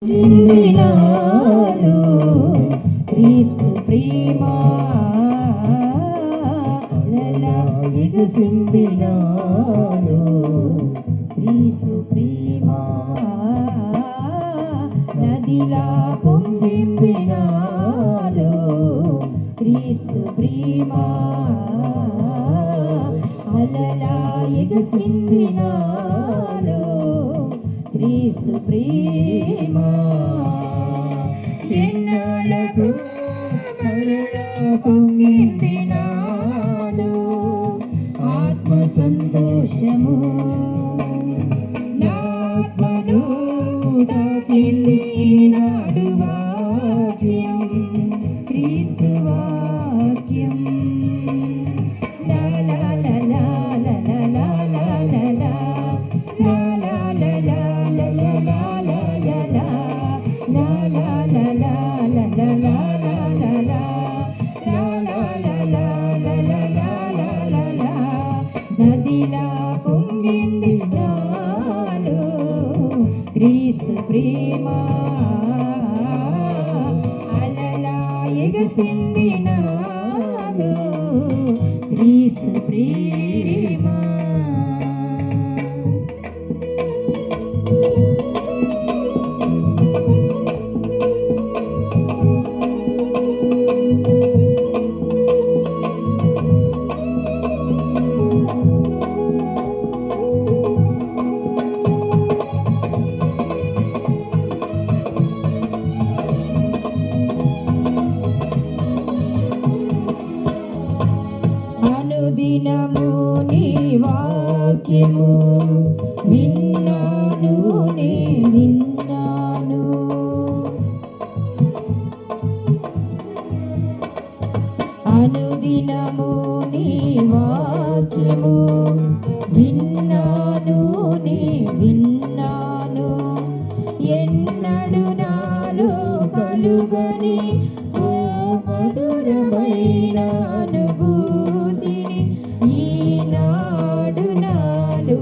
దినాలు క్రీస్తు ప్రేమ ఎగసింది నాలో క్రీస్తు ప్రేమ నదిలా పొంగింది నాలో క్రీస్తు ప్రేమ అలలా ఎగసింది నాలో క్రీస్తు ప్రేమ ఎన్నాళ్ళకు మరలా పొంగింది నాలో ఆత్మ సంతోషము నా ఆత్మను తాకింది ఈనాడు వాక్యం క్రీస్తు వాక్యం లా లా లా లా లా లా లా లా లా నదిలా పొంగింది నాలో క్రీస్తు ప్రేమ అలలా ఎగసింది నాలో క్రీస్తు ప్రేమ. అనుదినము నీ వాక్యము విన్నాను నే విన్నాను అనుదినము నీ వాక్యము విన్నాను నే విన్నాను ఎన్నడు నాలో కలుగని ఓ మధురమైన అనుభూతిని ఈనాడు నాలో